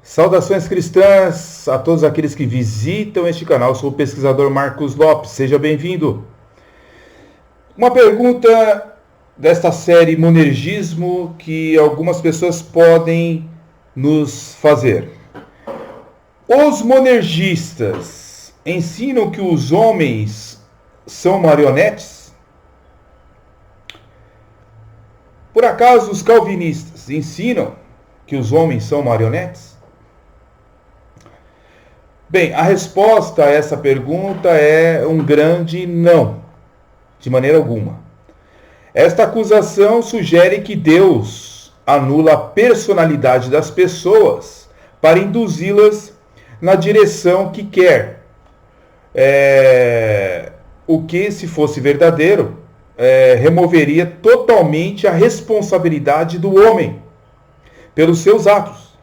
Saudações cristãs a todos aqueles que visitam este canal. Eu sou o pesquisador Marcos Lopes, seja bem-vindo. Uma pergunta desta série Monergismo que algumas pessoas podem nos fazer. Os monergistas ensinam que os homens são marionetes? Por acaso os calvinistas ensinam que os homens são marionetes? Bem, a resposta a essa pergunta é um grande não, de maneira alguma. Esta acusação sugere que Deus anula a personalidade das pessoas para induzi-las na direção que quer. O que, se fosse verdadeiro, removeria totalmente a responsabilidade do homem pelos seus atos.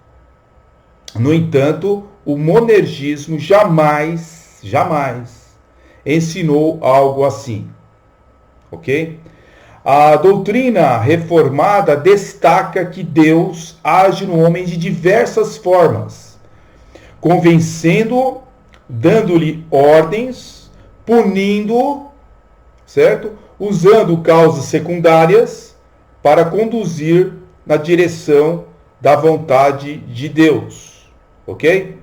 No entanto, o monergismo jamais ensinou algo assim, ok? A doutrina reformada destaca que Deus age no homem de diversas formas, convencendo-o, dando-lhe ordens, punindo-o, certo? Usando causas secundárias para conduzir na direção da vontade de Deus, ok?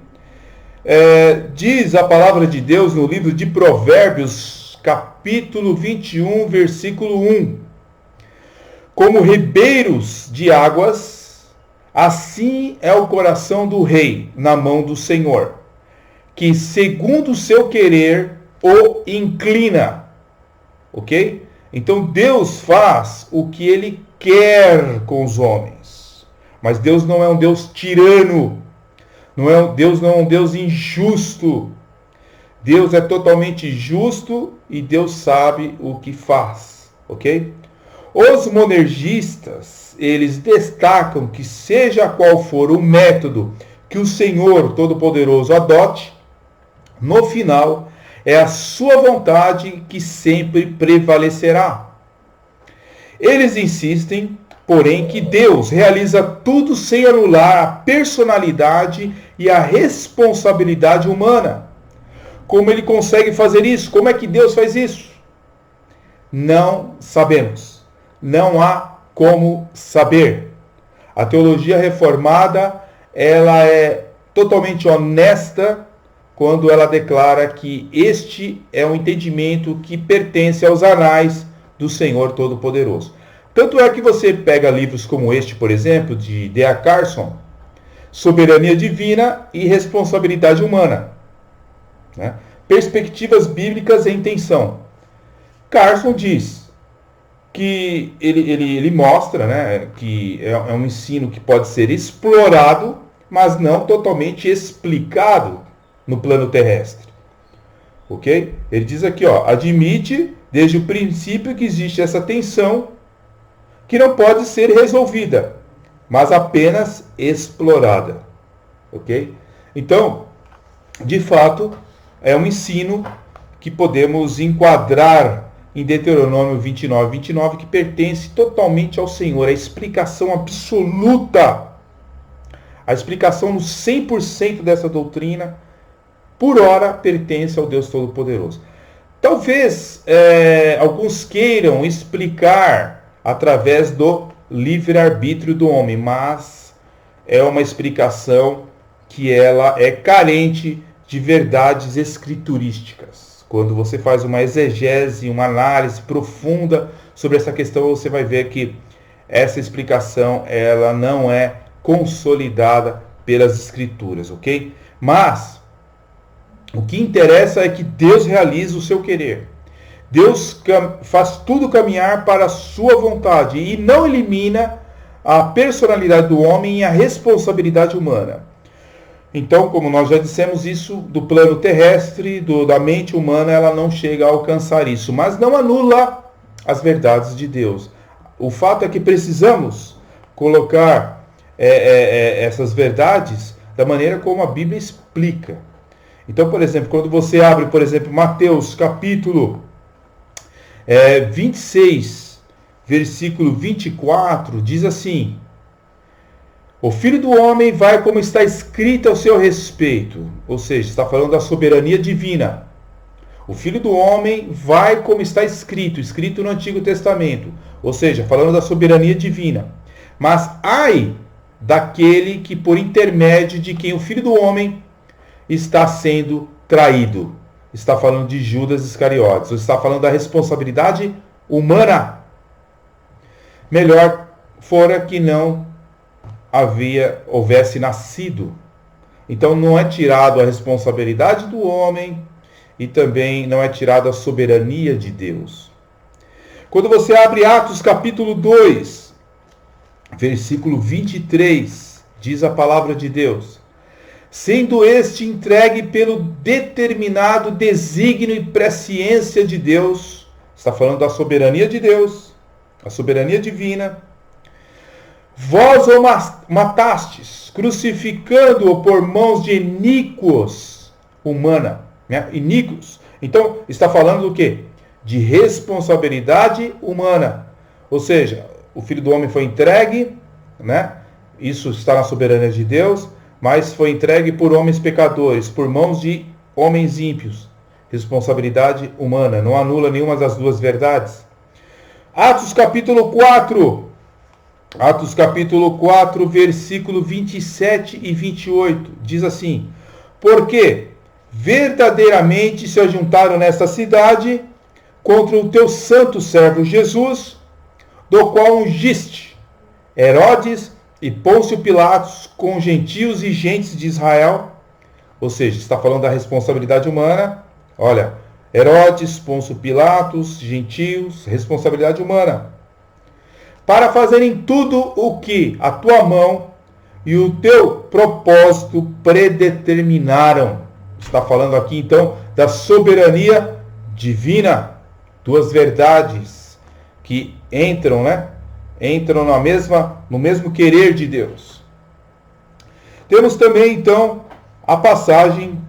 Diz a palavra de Deus no livro de Provérbios, capítulo 21, versículo 1. Como ribeiros de águas, assim é o coração do rei na mão do Senhor, que segundo o seu querer o inclina. Ok? Então Deus faz o que ele quer com os homens. Mas Deus não é um Deus tirano. Deus não é um Deus injusto. Deus é totalmente justo e Deus sabe o que faz, ok? Os monergistas, eles destacam que seja qual for o método que o Senhor Todo-Poderoso adote, no final é a sua vontade que sempre prevalecerá. Eles insistem, porém, que Deus realiza tudo sem anular a personalidade e a responsabilidade humana. Como ele consegue fazer isso? Como é que Deus faz isso? Não sabemos. Não há como saber. A teologia reformada, ela é totalmente honesta quando ela declara que este é um entendimento que pertence aos anais do Senhor Todo-Poderoso. Tanto é que você pega livros como este, por exemplo, de D.A. Carson, Soberania Divina e Responsabilidade Humana, né? Perspectivas Bíblicas em Tensão. Carson diz que ele mostra, né, que é um ensino que pode ser explorado, mas não totalmente explicado no plano terrestre. Ok? Ele diz aqui, admite desde o princípio que existe essa tensão que não pode ser resolvida, mas apenas explorada. Ok? Então, de fato, é um ensino que podemos enquadrar em Deuteronômio 29, que pertence totalmente ao Senhor. A explicação absoluta, a explicação no 100% dessa doutrina, por ora, pertence ao Deus Todo-Poderoso. Talvez alguns queiram explicar através do livre-arbítrio do homem, mas é uma explicação que ela é carente de verdades escriturísticas. Quando você faz uma exegese, uma análise profunda sobre essa questão, você vai ver que essa explicação ela não é consolidada pelas escrituras, ok? Mas o que interessa é que Deus realiza o seu querer. Deus faz tudo caminhar para a sua vontade e não elimina a personalidade do homem e a responsabilidade humana. Então, como nós já dissemos, isso do plano terrestre, da mente humana, ela não chega a alcançar isso, mas não anula as verdades de Deus. O fato é que precisamos colocar essas verdades da maneira como a Bíblia explica. Então, por exemplo, quando você abre, por exemplo, Mateus capítulo 26, versículo 24, diz assim: O Filho do Homem vai como está escrito ao seu respeito, ou seja, está falando da soberania divina. O Filho do Homem vai como está escrito no Antigo Testamento, ou seja, falando da soberania divina. Mas ai daquele que por intermédio de quem o Filho do Homem está sendo traído. Está falando de Judas Iscariotes, ou está falando da responsabilidade humana. Melhor fora que não houvesse nascido. Então não é tirado a responsabilidade do homem e também não é tirada a soberania de Deus. Quando você abre Atos capítulo 2, versículo 23, diz a palavra de Deus: sendo este entregue pelo determinado desígnio e presciência de Deus, está falando da soberania de Deus, a soberania divina, vós o matastes, crucificando-o por mãos de iníquos humana, né? Iníquos. Então, está falando do quê? De responsabilidade humana. Ou seja, o Filho do Homem foi entregue, né? Isso está na soberania de Deus, mas foi entregue por homens pecadores, por mãos de homens ímpios. Responsabilidade humana. Não anula nenhuma das duas verdades. Atos capítulo 4. Atos capítulo 4, versículo 27 e 28, diz assim: porque verdadeiramente se ajuntaram nesta cidade contra o teu santo servo Jesus, do qual ungiste Herodes e Pôncio Pilatos com gentios e gentes de Israel. Ou seja, está falando da responsabilidade humana. Olha, Herodes, Pôncio Pilatos, gentios, responsabilidade humana. Para fazerem tudo o que a tua mão e o teu propósito predeterminaram. Está falando aqui então da soberania divina, duas verdades que entram, né? Entram no mesmo querer de Deus. Temos também então a passagem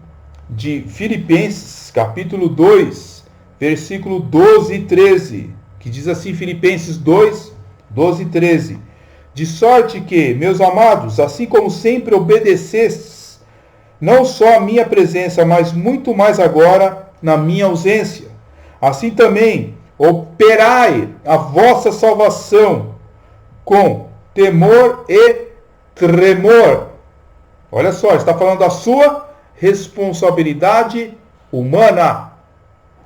de Filipenses, capítulo 2, versículo 12 e 13, que diz assim, Filipenses 2, 12 e 13. De sorte que, meus amados, assim como sempre obedecestes, não só a minha presença, mas muito mais agora na minha ausência, assim também operai a vossa salvação com temor e tremor. Olha só, está falando da sua responsabilidade humana.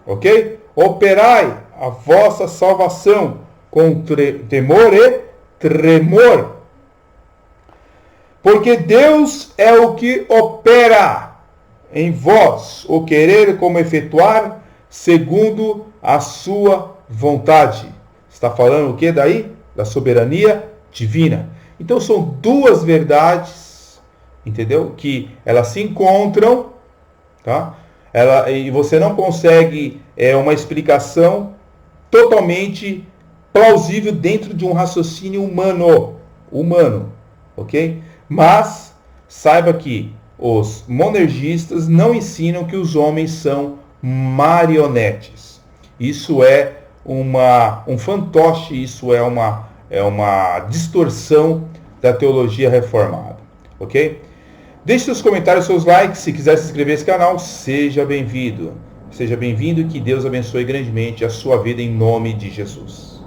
Ok? Operai a vossa salvação com temor e tremor. Porque Deus é o que opera em vós o querer como efetuar segundo a sua vontade. Está falando o que daí? Da soberania divina. Então são duas verdades, entendeu? Que elas se encontram, tá? E você não consegue uma explicação totalmente plausível dentro de um raciocínio humano, ok? Mas saiba que os monergistas não ensinam que os homens são marionetes. Isso é um fantoche, isso é uma distorção da teologia reformada, ok? Deixe seus comentários, seus likes. Se quiser se inscrever nesse canal, seja bem-vindo. Seja bem-vindo e que Deus abençoe grandemente a sua vida em nome de Jesus.